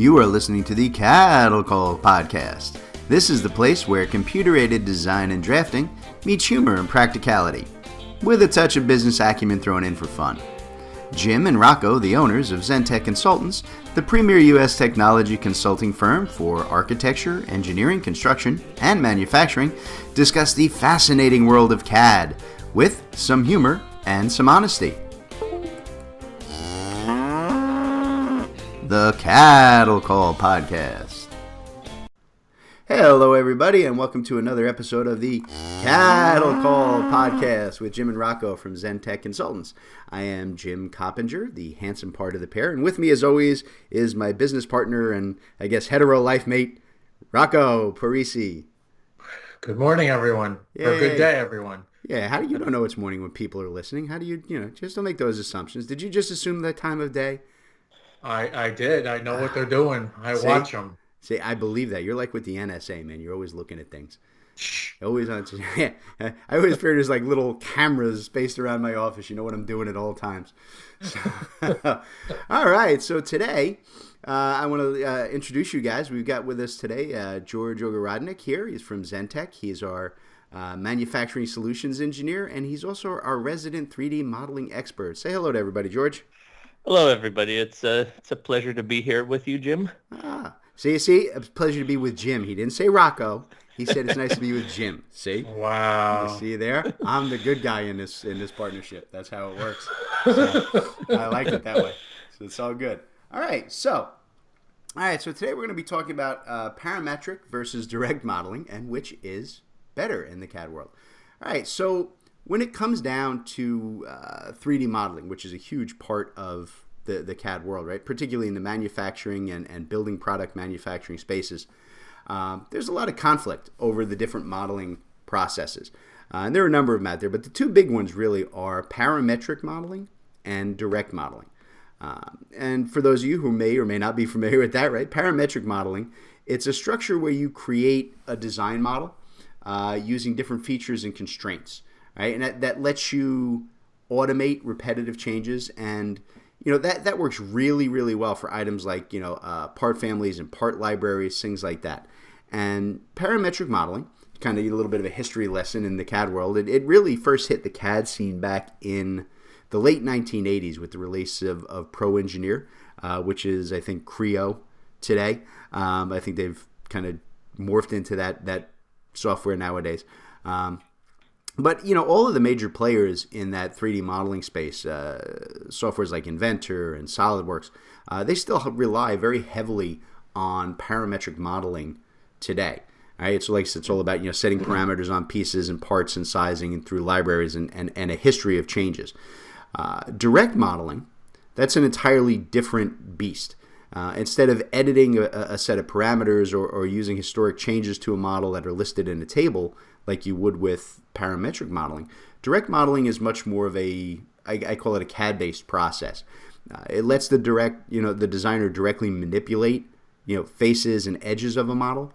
You are listening to the Cattle Call Podcast. This is the place where computer-aided design and drafting meets humor and practicality, with a touch of business acumen thrown in for fun. Jim and Rocco, the owners of Zentech Consultants, the premier U.S. technology consulting firm for architecture, engineering, construction, and manufacturing, discuss the fascinating world of CAD with some humor and some honesty. The Cattle Call Podcast. Hello, everybody, and welcome to another episode of the Cattle Call Podcast with Jim and Rocco from Zentech Consultants. I am Jim Coppinger, the handsome part of the pair, and with me, as always, is my business partner and, I guess, hetero life mate, Rocco Parisi. Good morning, everyone. Yay. Or good day, everyone. Yeah, how do you don't know it's morning when people are listening? How do you, just don't make those assumptions. Did you just assume that time of day? I did. I know what they're doing. I watch them. See, I believe that. You're like with the NSA, man. You're always looking at things. Always on. Yeah, I always fear there's like little cameras spaced around my office. You know what I'm doing at all times. So, all right. So today, I want to introduce you guys. We've got with us today George Ogorodnik here. He's from Zentech. He's our manufacturing solutions engineer, and he's also our resident 3D modeling expert. Say hello to everybody, George. Hello, everybody. It's a pleasure to be here with you, Jim. See, it's a pleasure to be with Jim. He didn't say Rocco. He said it's nice to be with Jim. See? Wow. You see there? I'm the good guy in this partnership. That's how it works. So, I like it that way. So it's all good. All right. So today we're going to be talking about parametric versus direct modeling and which is better in the CAD world. All right. So when it comes down to 3D modeling, which is a huge part of the CAD world, right? Particularly in the manufacturing and building product manufacturing spaces, there's a lot of conflict over the different modeling processes. And there are a number of them out there, but the two big ones really are parametric modeling and direct modeling. And for those of you who may or may not be familiar with that, right? Parametric modeling, it's a structure where you create a design model using different features and constraints. Right, and that lets you automate repetitive changes, and that works really, really well for items like part families and part libraries, things like that. And parametric modeling, kind of a little bit of a history lesson in the CAD world. It really first hit the CAD scene back in the late 1980s with the release of Pro Engineer, which is I think Creo today. I think they've kind of morphed into that software nowadays. But, all of the major players in that 3D modeling space, softwares like Inventor and SolidWorks, they still rely very heavily on parametric modeling today. Right? So like it's all about, setting parameters on pieces and parts and sizing and through libraries and a history of changes. Direct modeling, that's an entirely different beast. Instead of editing a set of parameters or using historic changes to a model that are listed in a table like you would with parametric modeling, direct modeling is much more of I call it a CAD-based process. It lets the designer directly manipulate, faces and edges of a model.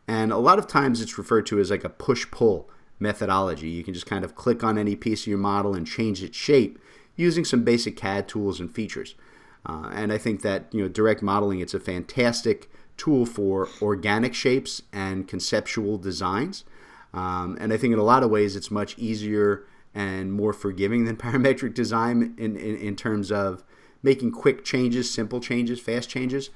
And a lot of times it's referred to as like a push-pull methodology. You can just kind of click on any piece of your model and change its shape using some basic CAD tools and features. And I think that direct modeling, it's a fantastic tool for organic shapes and conceptual designs. And I think in a lot of ways it's much easier and more forgiving than parametric design in terms of making quick changes, simple changes, fast changes.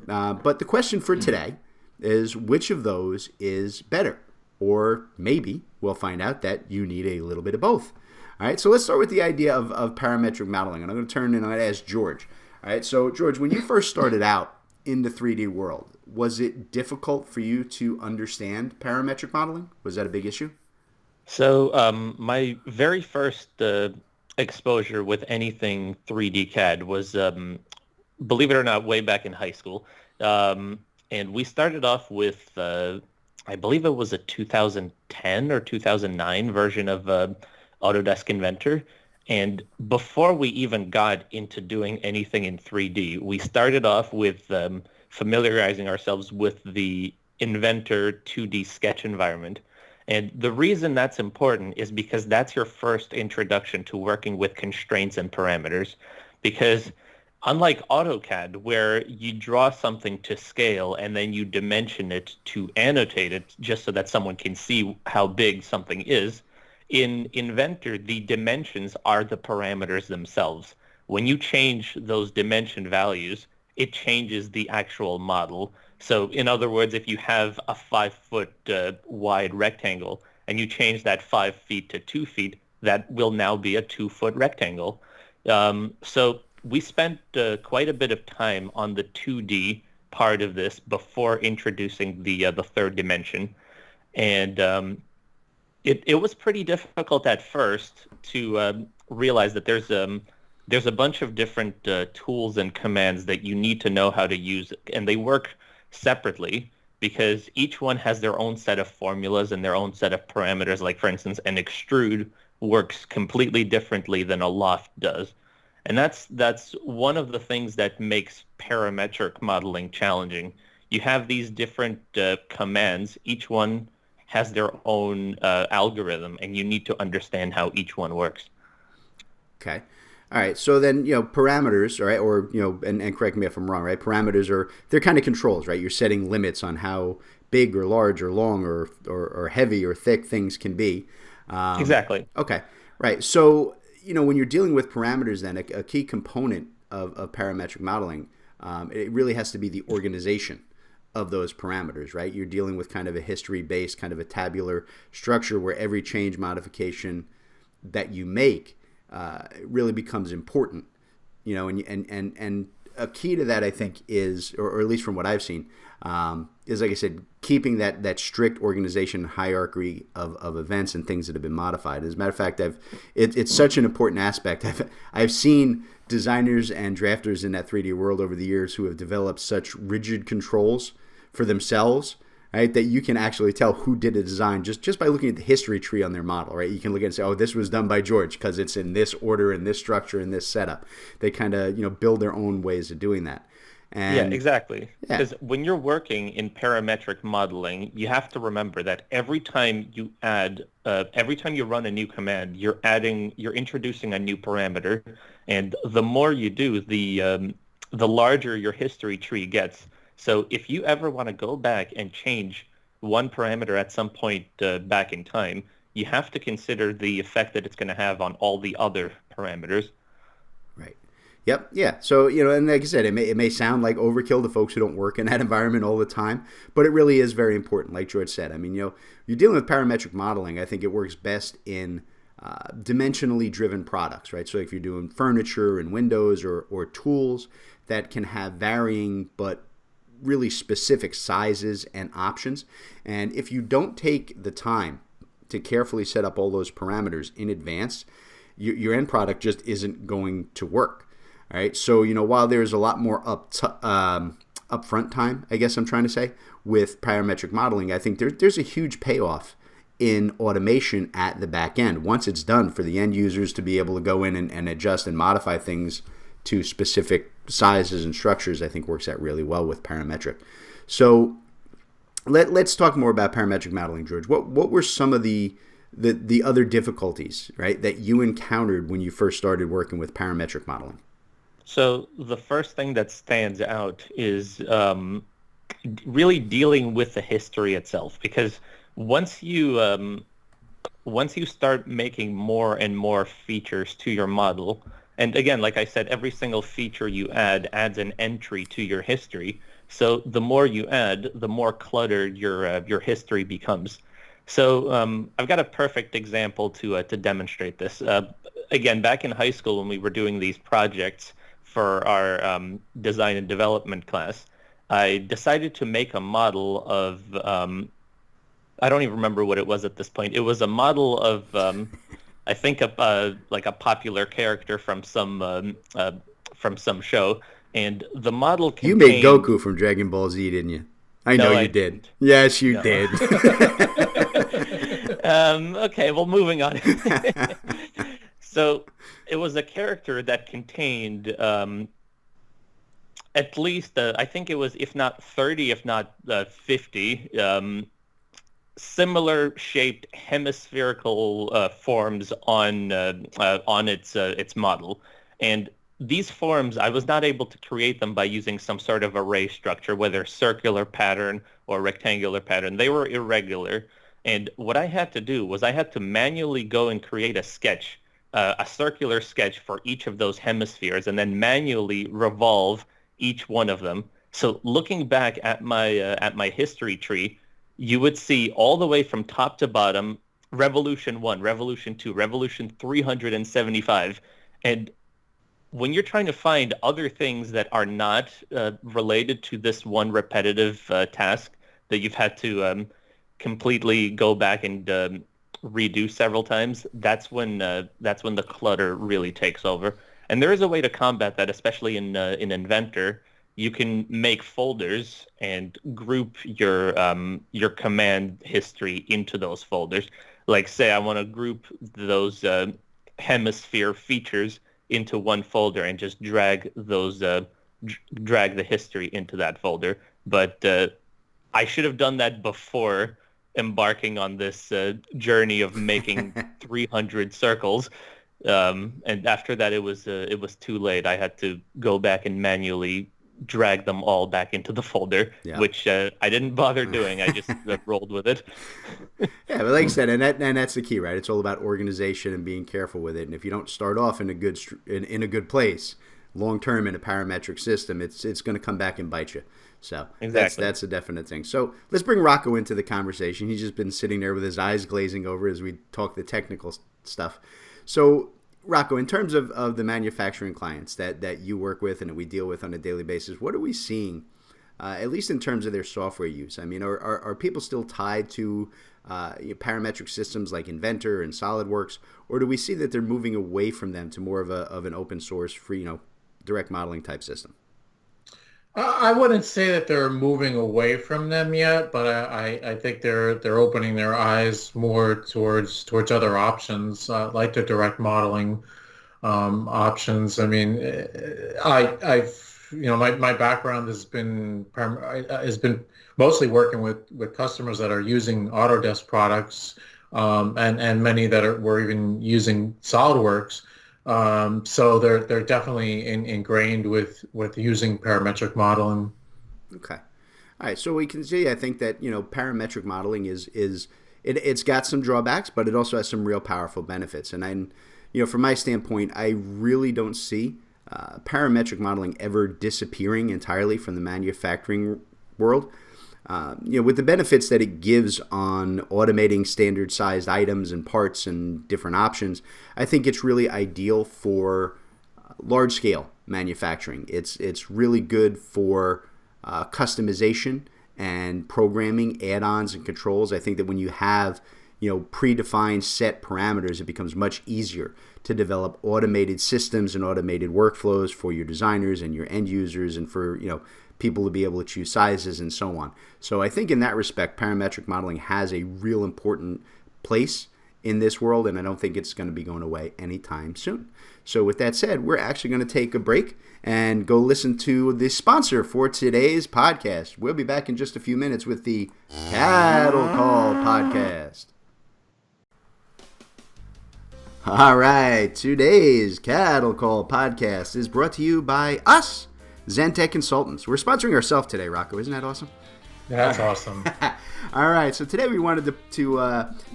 But the question for today is which of those is better? Or maybe we'll find out that you need a little bit of both. All right, so let's start with the idea of parametric modeling. And I'm going to turn and I'm going to ask George. All right, so George, when you first started out in the 3D world, was it difficult for you to understand parametric modeling? Was that a big issue? So my very first exposure with anything 3D CAD was, believe it or not, way back in high school. And we started off with, I believe it was a 2010 or 2009 version of Autodesk Inventor. And before we even got into doing anything in 3D, we started off with familiarizing ourselves with the Inventor 2D sketch environment. And the reason that's important is because that's your first introduction to working with constraints and parameters. Because Unlike AutoCAD, where you draw something to scale and then you dimension it to annotate it just so that someone can see how big something is, in Inventor, the dimensions are the parameters themselves. When you change those dimension values, it changes the actual model. So in other words, if you have a 5 foot wide rectangle and you change that 5 feet to 2 feet, that will now be a 2 foot rectangle. So we spent quite a bit of time on the 2D part of this before introducing the third dimension, and it was pretty difficult at first to realize that there's a bunch of different tools and commands that you need to know how to use, and they work separately because each one has their own set of formulas and their own set of parameters. Like, for instance, an extrude works completely differently than a loft does. And that's one of the things that makes parametric modeling challenging. You have these different commands. Each one has their own algorithm, and you need to understand how each one works. Okay. All right. So then, parameters, all right, or, and correct me if I'm wrong, right? Parameters they're kind of controls, right? You're setting limits on how big or large or long or heavy or thick things can be. Exactly. Okay. Right. So, when you're dealing with parameters, then a key component of parametric modeling, it really has to be the organization of those parameters, right? You're dealing with kind of a history-based, kind of a tabular structure where every change modification that you make really becomes important, and a key to that, I think, is, or at least from what I've seen, is, like I said, keeping that strict organization hierarchy of events and things that have been modified. As a matter of fact, it's such an important aspect. I've seen designers and drafters in that 3D world over the years who have developed such rigid controls for themselves, right, that you can actually tell who did a design just by looking at the history tree on their model, right? You can look at it and say, oh, this was done by George because it's in this order, in this structure, in this setup. They kind of, build their own ways of doing that. And, yeah, exactly. Yeah. Because when you're working in parametric modeling, you have to remember that every time you run a new command, you're introducing a new parameter, and the more you do, the larger your history tree gets. So if you ever want to go back and change one parameter at some point back in time, you have to consider the effect that it's going to have on all the other parameters. Right. Yep. Yeah. So, and like I said, it may sound like overkill to folks who don't work in that environment all the time, but it really is very important. Like George said, I mean, you're dealing with parametric modeling. I think it works best in dimensionally driven products, right? So if you're doing furniture and windows or tools that can have varying but really specific sizes and options. And if you don't take the time to carefully set up all those parameters in advance, your end product just isn't going to work. All right. So, while there's a lot more upfront time, I guess I'm trying to say, with parametric modeling, I think there's a huge payoff in automation at the back end. Once it's done, for the end users to be able to go in and adjust and modify things to specific sizes and structures, I think works out really well with parametric. So let's talk more about parametric modeling, George. What were some of the other difficulties, right, that you encountered when you first started working with parametric modeling? So the first thing that stands out is really dealing with the history itself, because once you start making more and more features to your model, and again, like I said, every single feature you add adds an entry to your history. So the more you add, the more cluttered your history becomes. So I've got a perfect example to demonstrate this. Again, back in high school when we were doing these projects for our design and development class, I decided to make a model of, I don't even remember what it was at this point. It was a model of, I think, like a popular character from some show. And the model contained... You made Goku from Dragon Ball Z, didn't you? I know you did. Yes, you did. Okay, well, moving on. So it was a character that contained at least, I think it was, if not 30, if not 50, similar shaped hemispherical forms on its model. And these forms, I was not able to create them by using some sort of array structure, whether circular pattern or rectangular pattern. They were irregular. And what I had to do was I had to manually go and create a sketch, a circular sketch for each of those hemispheres, and then manually revolve each one of them. So looking back at my history tree, you would see all the way from top to bottom, Revolution 1, Revolution 2, Revolution 375. And when you're trying to find other things that are not related to this one repetitive task that you've had to completely go back and redo several times, that's when the clutter really takes over. And there is a way to combat that, especially in Inventor. You can make folders and group your command history into those folders. Like, say I want to group those hemisphere features into one folder and just drag the history into that folder. But I should have done that before embarking on this journey of making 300 circles. And after that, it was too late. I had to go back and manually drag them all back into the folder, which I didn't bother doing. I just rolled with it. Yeah, but like I said, and that's the key, right? It's all about organization and being careful with it. And if you don't start off in a good place, long term in a parametric system, it's going to come back and bite you. So exactly. That's a definite thing. So let's bring Rocco into the conversation. He's just been sitting there with his eyes glazing over as we talk the technical stuff. So Rocco, in terms of the manufacturing clients that you work with and that we deal with on a daily basis, what are we seeing, at least in terms of their software use? I mean, are people still tied to parametric systems like Inventor and SolidWorks, or do we see that they're moving away from them to more of an open source, free, direct modeling type system? I wouldn't say that they're moving away from them yet, but I think they're opening their eyes more towards other options, like the direct modeling options. I mean, my background has been mostly working with customers that are using Autodesk products, and many that were even using SolidWorks. So they're definitely ingrained with using parametric modeling. Okay. All right. So we can see, I think that, parametric modeling it's got some drawbacks, but it also has some real powerful benefits. And from my standpoint, I really don't see parametric modeling ever disappearing entirely from the manufacturing world. With the benefits that it gives on automating standard-sized items and parts and different options, I think it's really ideal for large-scale manufacturing. It's really good for customization and programming, add-ons and controls. I think that when you have predefined set parameters, it becomes much easier to develop automated systems and automated workflows for your designers and your end users, and for people to be able to choose sizes and so on. So I think in that respect, parametric modeling has a real important place in this world, and I don't think it's going to be going away anytime soon. So with that said, we're actually going to take a break and go listen to the sponsor for today's podcast. We'll be back in just a few minutes with the Cattle Call podcast. All right, today's Cattle Call podcast is brought to you by us, Zentech Consultants. We're sponsoring ourselves today, Rocco. Isn't that awesome? That's awesome. All right. So today we wanted to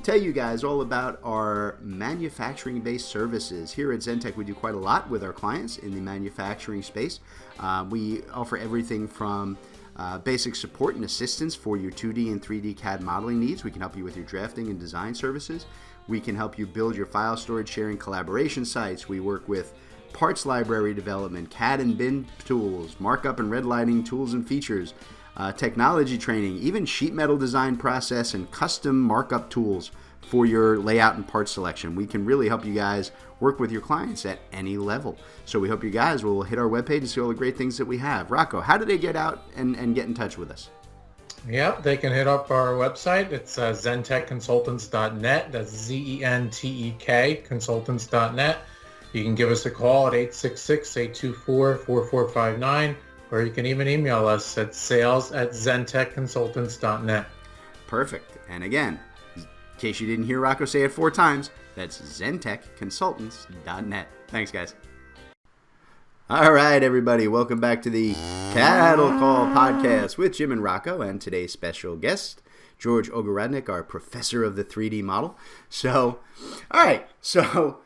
tell you guys all about our manufacturing-based services. Here at Zentech, we do quite a lot with our clients in the manufacturing space. We offer everything from basic support and assistance for your 2D and 3D CAD modeling needs. We can help you with your drafting and design services. We can help you build your file storage, sharing, collaboration sites. We work with parts library development, CAD and BIM tools, markup and redlining tools and features, technology training, even sheet metal design process and custom markup tools for your layout and part selection. We can really help you guys work with your clients at any level. So we hope you guys will hit our webpage and see all the great things that we have. Rocco, how do they get out and get in touch with us? Yep, they can hit up our website. It's zentechconsultants.net. That's ZENTEK consultants.net. You can give us a call at 866-824-4459, or you can even email us at sales@zentechconsultants.net. Perfect. And again, in case you didn't hear Rocco say it 4 times, that's zentechconsultants.net. Thanks, guys. All right, everybody, welcome back to the Cattle Call Podcast with Jim and Rocco, and today's special guest, George Ogorodnik, our professor of the 3D model. So, all right, so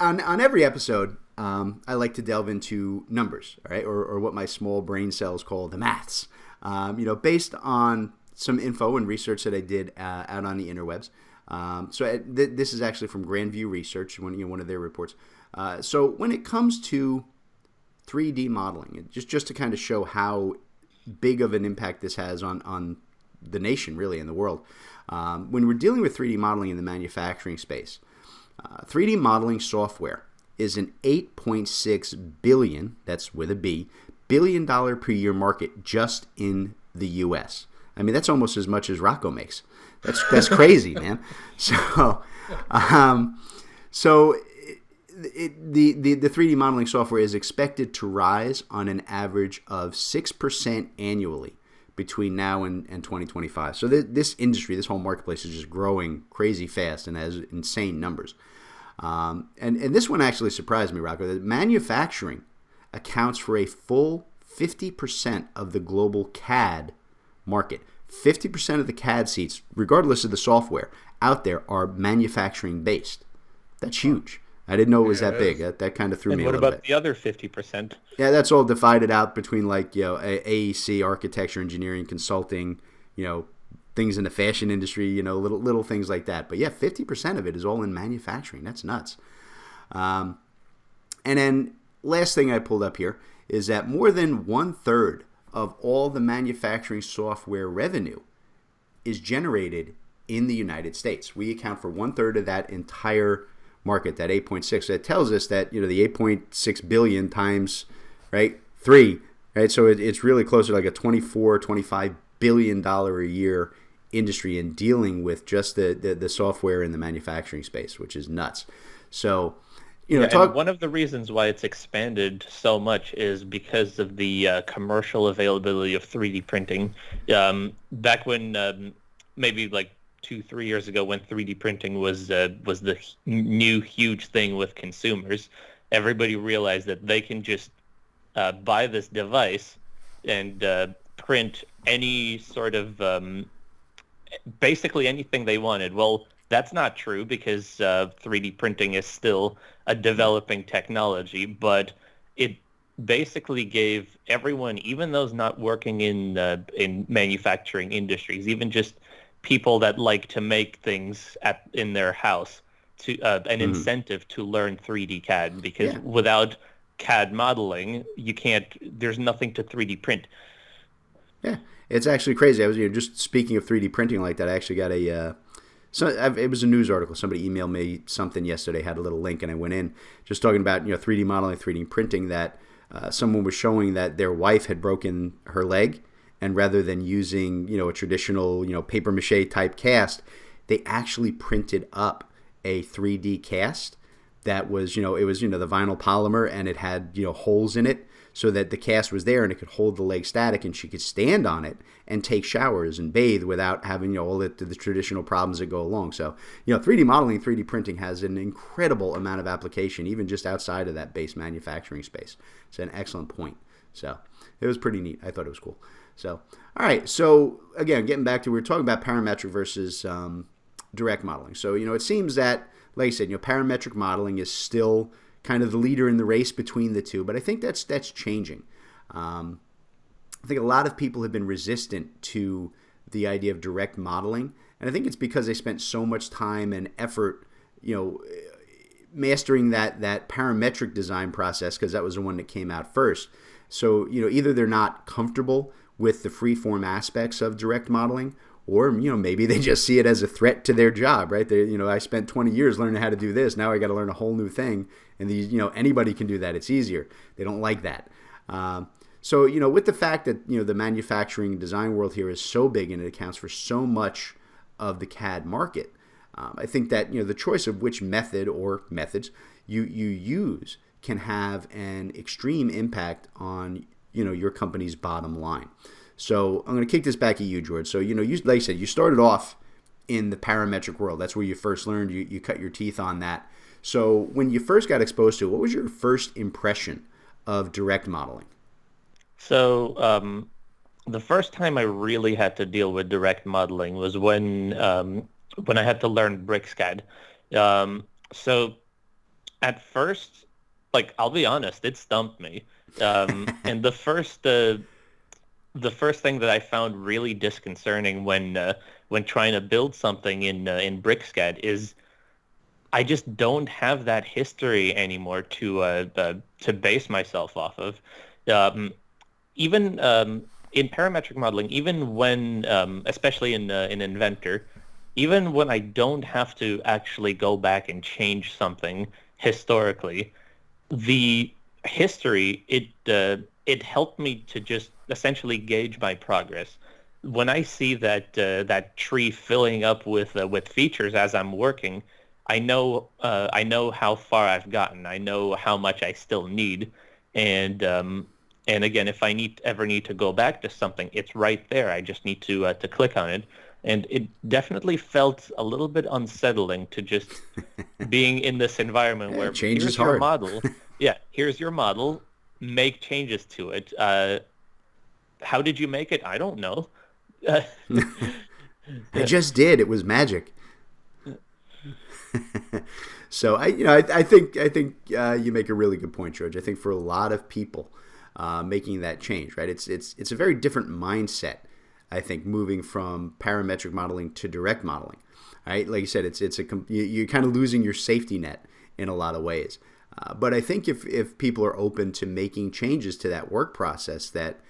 on every episode, I like to delve into numbers, all right, or what my small brain cells call the maths. Based on some info and research that I did out on the interwebs. This is actually from Grandview Research, one of their reports. So when it comes to 3D modeling, just to kind of show how big of an impact this has on the nation, really, in the world. When we're dealing with 3D modeling in the manufacturing space, 3D modeling software is an $8.6 billion, that's with a B, $billion per year market just in the U.S. I mean, that's almost as much as Rocco makes. That's crazy, man. So, the 3D modeling software is expected to rise on an average of 6% annually between now and 2025. So this industry, this whole marketplace is just growing crazy fast and has insane numbers. And this one actually surprised me, Rocco, that manufacturing accounts for a full 50% of the global CAD market. 50% of the CAD seats, regardless of the software, out there are manufacturing based. That's huge. I didn't know it was that big. That kind of threw me a little bit. And what about the other 50%? Yeah, that's all divided out between AEC, architecture, engineering, consulting, things in the fashion industry, little things like that. But yeah, 50% of it is all in manufacturing. That's nuts. And then last thing I pulled up here is that more than 1/3 of all the manufacturing software revenue is generated in the United States. We account for 1/3 of that entire market, that 8.6. So it tells us that, the 8.6 billion times, right, 3, right? So it's really closer to like a $24-25 billion a year industry in dealing with just the software in the manufacturing space, which is nuts. So, and one of the reasons why it's expanded so much is because of the commercial availability of 3D printing. Back when maybe like 2-3 years ago, when 3D printing was the new huge thing with consumers, everybody realized that they can just buy this device and print any sort of basically anything they wanted. Well, that's not true because 3D printing is still a developing technology, but it basically gave everyone, even those not working in manufacturing industries, even just people that like to make things in their house, to an incentive to learn 3D CAD, because without CAD modeling, there's nothing to 3D print. Yeah, it's actually crazy. I was just speaking of 3D printing like that. I actually got it was a news article. Somebody emailed me something yesterday, had a little link, and I went in just talking about 3D modeling, 3D printing. That someone was showing that their wife had broken her leg, and rather than using a traditional paper mache type cast, they actually printed up a 3D cast that was it was the vinyl polymer, and it had holes in it, so that the cast was there and it could hold the leg static, and she could stand on it and take showers and bathe without having all the traditional problems that go along. So 3D modeling, 3D printing has an incredible amount of application, even just outside of that base manufacturing space. It's an excellent point. So it was pretty neat. I thought it was cool. So, all right. So again, getting back to, we were talking about parametric versus direct modeling. So, it seems that, like I said, parametric modeling is still kind of the leader in the race between the two, but I think that's changing. I think a lot of people have been resistant to the idea of direct modeling, and I think it's because they spent so much time and effort, mastering that parametric design process, because that was the one that came out first. So, either they're not comfortable with the freeform aspects of direct modeling, or, maybe they just see it as a threat to their job, right? I spent 20 years learning how to do this. Now I got to learn a whole new thing. And anybody can do that. It's easier. They don't like that. So, with the fact that, the manufacturing design world here is so big and it accounts for so much of the CAD market, I think that, the choice of which method or methods you use can have an extreme impact on, your company's bottom line. So I'm going to kick this back at you, George. So, like I said, you started off in the parametric world. That's where you first learned. You cut your teeth on that. So when you first got exposed to it, what was your first impression of direct modeling? So the first time I really had to deal with direct modeling was when I had to learn BricsCAD. So at first, like I'll be honest, it stumped me. And the first thing that I found really disconcerting when trying to build something in BricsCAD is I just don't have that history anymore to base myself off of. Um, Even in parametric modeling, even when, especially in Inventor, even when I don't have to actually go back and change something historically, the history it helped me to just essentially gauge my progress. When I see that tree filling up with features as I'm working, I know how far I've gotten. I know how much I still need, and and again, if I ever need to go back to something, it's right there. I just need to click on it, and it definitely felt a little bit unsettling to just being in this environment Yeah, where change is here's your hard. model. Yeah, here's your model. Make changes to it. How did you make it? I don't know. Uh, I just did. It was magic. So I think you make a really good point, George. I think for a lot of people, making that change, right? It's a very different mindset. I think moving from parametric modeling to direct modeling, right? Like you said, you're kind of losing your safety net in a lot of ways. But I think if people are open to making changes to that work process, that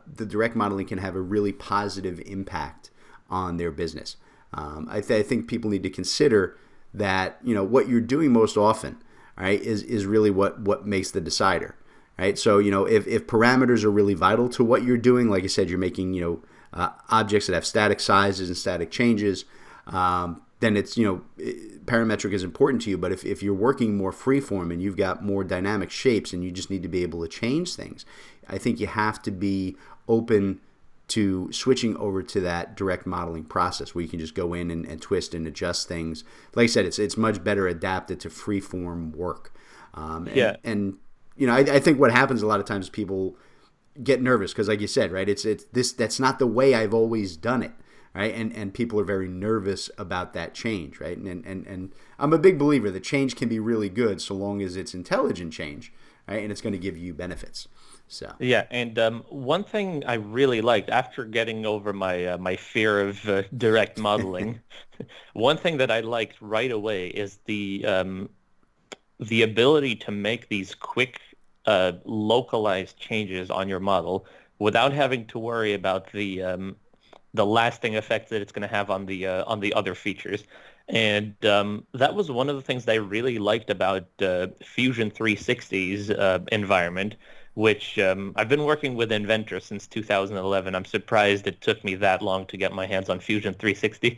the direct modeling can have a really positive impact on their business. I think people need to consider that what you're doing most often, right, is really what makes the decider, right? So if parameters are really vital to what you're doing, like I said, you're making objects that have static sizes and static changes, then it's parametric is important to you. But if you're working more freeform and you've got more dynamic shapes and you just need to be able to change things, I think you have to be open to switching over to that direct modeling process where you can just go in and twist and adjust things. Like I said, it's much better adapted to freeform work. yeah. And I think what happens a lot of times, people get nervous because, like you said, right, it's this that's not the way I've always done it, right? And people are very nervous about that change, right? And I'm a big believer that change can be really good so long as it's intelligent change, right? And it's going to give you benefits. So Yeah, and one thing I really liked after getting over my fear of direct modeling, one thing that I liked right away is the ability to make these quick localized changes on your model without having to worry about the lasting effect that it's going to have on the other features. And that was one of the things that I really liked about Fusion 360's environment, which I've been working with Inventor since 2011. I'm surprised it took me that long to get my hands on Fusion 360.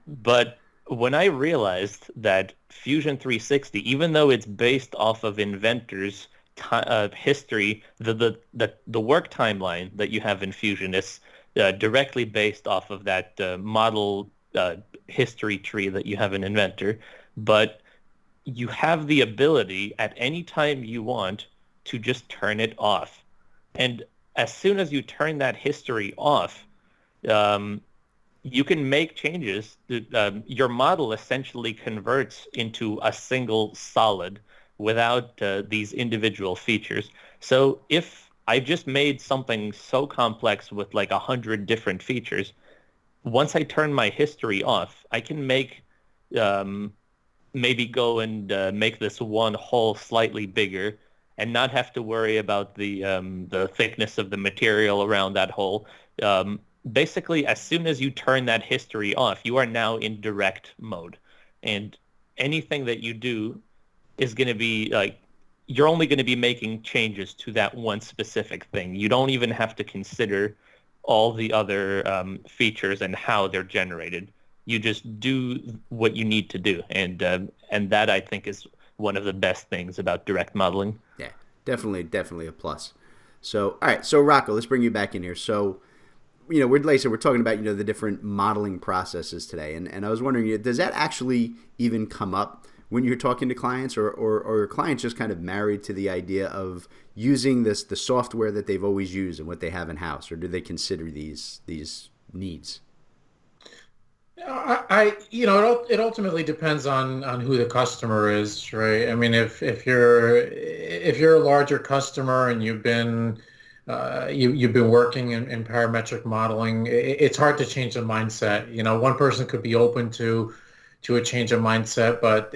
But when I realized that Fusion 360, even though it's based off of Inventor's history, the work timeline that you have in Fusion is directly based off of that model history tree that you have in Inventor. But you have the ability at any time you want to just turn it off. And as soon as you turn that history off, you can make changes. Your model essentially converts into a single solid without these individual features. So if I just made something so complex with like 100 different features, once I turn my history off, I can make maybe go and make this one hole slightly bigger and not have to worry about the thickness of the material around that hole. Basically, as soon as you turn that history off, you are now in direct mode. And anything that you do is going to be like, you're only going to be making changes to that one specific thing. You don't even have to consider all the other features and how they're generated. You just do what you need to do. And that, I think, is one of the best things about direct modeling. yeah, definitely a plus. So all right, so Rocco, let's bring you back in here. So like I said, we're talking about the different modeling processes today, and I was wondering, does that actually even come up when you're talking to clients, or clients just kind of married to the idea of using the software that they've always used and what they have in house, or do they consider these needs? It ultimately depends on who the customer is, right? I mean, if you're a larger customer and you've been working in parametric modeling, it's hard to change the mindset. One person could be open to a change of mindset, but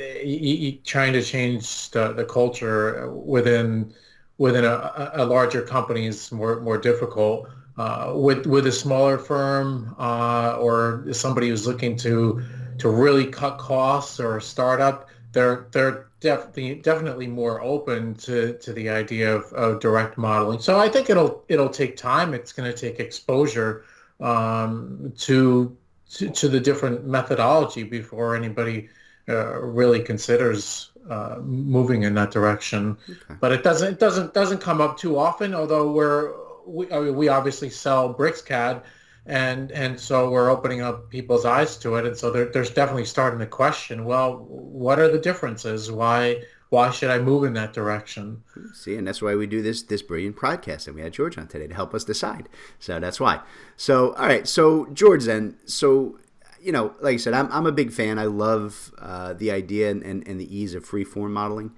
trying to change the culture within a larger company is more difficult. With a smaller firm or somebody who's looking to really cut costs, or a startup, they're definitely more open to the idea of direct modeling. So I think it'll take time. It's going to take exposure to the different methodology before anybody really considers moving in that direction. Okay. But it doesn't come up too often. Although we obviously sell BricsCAD, and so we're opening up people's eyes to it, and so there's definitely starting to question, well, what are the differences? Why should I move in that direction? See, and that's why we do this brilliant podcast, and we had George on today to help us decide. So that's why. So all right, so George, then, so like I said, I'm a big fan. I love the idea and the ease of free-form modeling.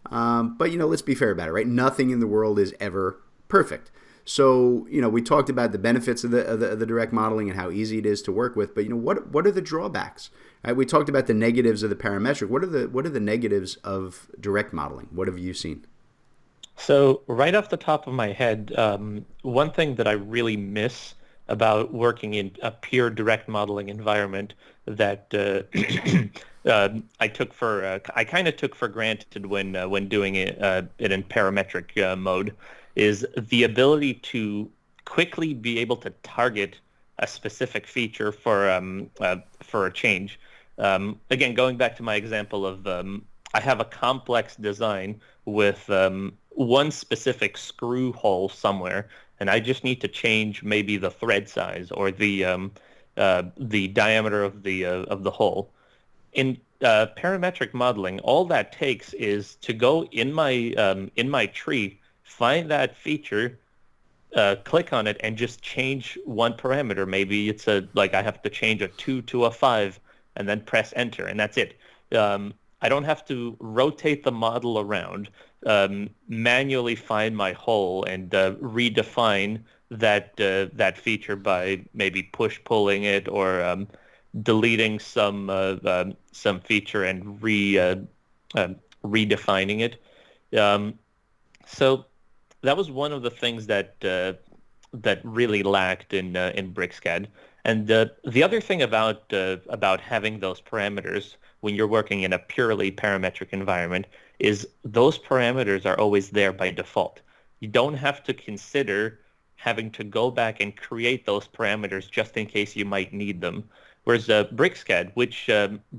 But let's be fair about it, right? Nothing in the world is ever perfect. So we talked about the benefits of the direct modeling and how easy it is to work with. But what are the drawbacks? Right? We talked about the negatives of the parametric. What are the negatives of direct modeling? What have you seen? So right off the top of my head, one thing that I really miss about working in a pure direct modeling environment that I kind of took for granted when doing it in parametric mode, is the ability to quickly be able to target a specific feature for a change. Again, going back to my example of I have a complex design with one specific screw hole somewhere, and I just need to change maybe the thread size or the diameter of the hole. In parametric modeling, all that takes is to go in my tree, find that feature, click on it, and just change one parameter. Maybe it's I have to change a 2 to a 5, and then press enter, and that's it. I don't have to rotate the model around, manually find my hole, and redefine that feature by maybe push-pulling it, or deleting some feature and redefining it. So that was one of the things that really lacked in BricsCAD. And the other thing about having those parameters when you're working in a purely parametric environment is those parameters are always there by default. You don't have to consider having to go back and create those parameters just in case you might need them. Whereas BricsCAD, which,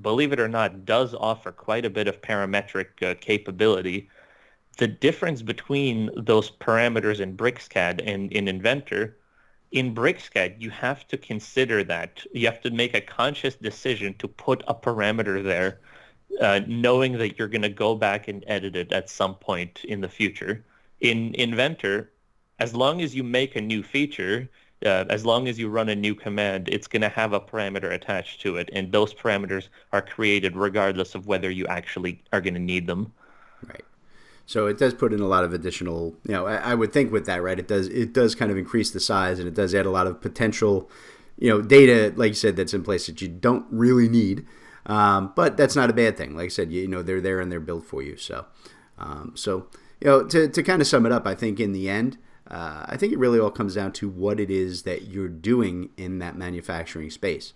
believe it or not, does offer quite a bit of parametric capability, the difference between those parameters in BricsCAD and in Inventor, in BricsCAD, you have to consider that. You have to make a conscious decision to put a parameter there, knowing that you're going to go back and edit it at some point in the future. In Inventor, as long as you make a new feature, as long as you run a new command, it's going to have a parameter attached to it, and those parameters are created regardless of whether you actually are going to need them. Right. So it does put in a lot of additional, I would think with that, right? It does kind of increase the size, and it does add a lot of potential, data, like you said, that's in place that you don't really need. But that's not a bad thing. Like I said, they're there and they're built for you. So, to kind of sum it up, I think in the end, I think it really all comes down to what it is that you're doing in that manufacturing space.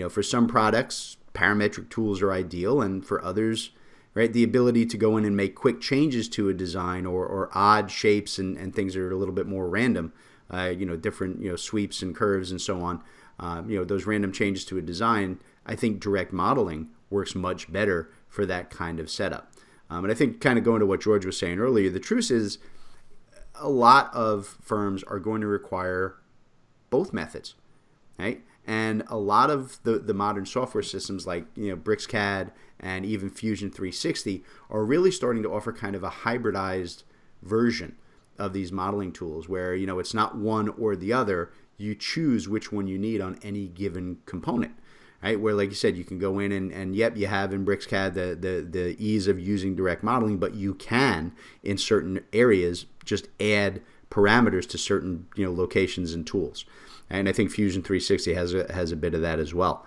For some products, parametric tools are ideal, and for others, right, the ability to go in and make quick changes to a design, or odd shapes and things that are a little bit more random, different sweeps and curves and so on. Those random changes to a design, I think direct modeling works much better for that kind of setup. And I think, kind of going to what George was saying earlier, the truth is a lot of firms are going to require both methods, right? And a lot of the modern software systems like BricsCAD and even Fusion 360 are really starting to offer kind of a hybridized version of these modeling tools where it's not one or the other. You choose which one you need on any given component. Right, where like you said, you can go in and yep, you have in BricsCAD the ease of using direct modeling, but you can in certain areas just add parameters to certain locations and tools, and I think Fusion 360 has a bit of that as well,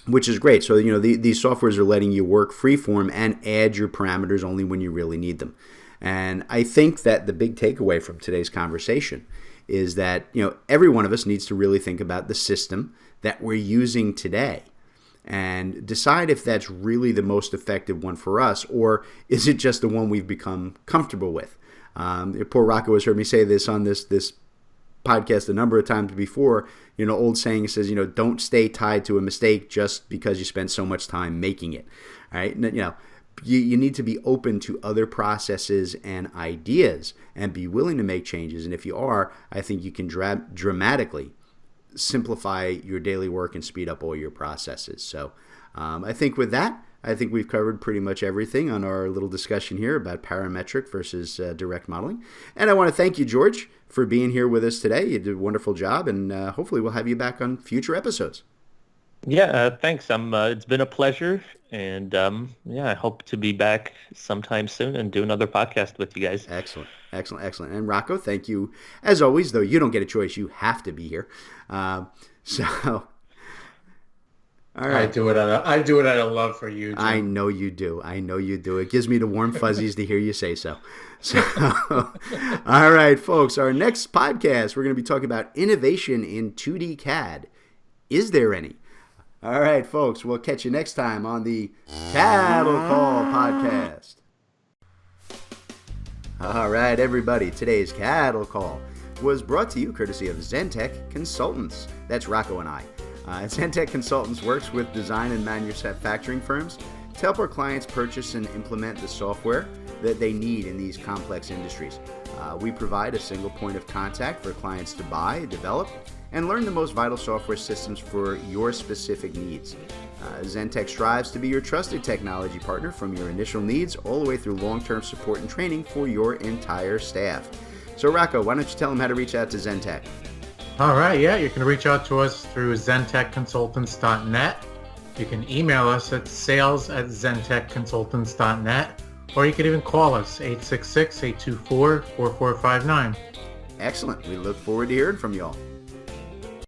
which is great. So these softwares are letting you work freeform and add your parameters only when you really need them, and I think that the big takeaway from today's conversation is that every one of us needs to really think about the system that we're using today and decide if that's really the most effective one for us, or is it just the one we've become comfortable with. Poor Rocco has heard me say this on this podcast a number of times before. Old saying says, don't stay tied to a mistake just because you spent so much time making it. All right, you need to be open to other processes and ideas and be willing to make changes. And if you are, I think you can dramatically simplify your daily work and speed up all your processes. So I think with that, I think we've covered pretty much everything on our little discussion here about parametric versus direct modeling. And I want to thank you, George, for being here with us today. You did a wonderful job, and hopefully we'll have you back on future episodes. Yeah, thanks. It's been a pleasure, and I hope to be back sometime soon and do another podcast with you guys. Excellent. And Rocco, thank you as always. Though you don't get a choice, you have to be here. All right. I do it out of love for you, Jim. I know you do. It gives me the warm fuzzies to hear you say so. So, all right, folks. Our next podcast, we're going to be talking about innovation in 2D CAD. Is there any? All right, folks, we'll catch you next time on the Cattle Call Podcast. All right, everybody, today's Cattle Call was brought to you courtesy of Zentech Consultants. That's Rocco and I. Zentech Consultants works with design and manufacturing firms to help our clients purchase and implement the software that they need in these complex industries. We provide a single point of contact for clients to buy, develop, and learn the most vital software systems for your specific needs. Zentech strives to be your trusted technology partner from your initial needs all the way through long-term support and training for your entire staff. So Rocco, why don't you tell them how to reach out to Zentech? All right, yeah, you can reach out to us through zentechconsultants.net. You can email us at sales@zentechconsultants.net, or you can even call us 866-824-4459. Excellent. We look forward to hearing from you all.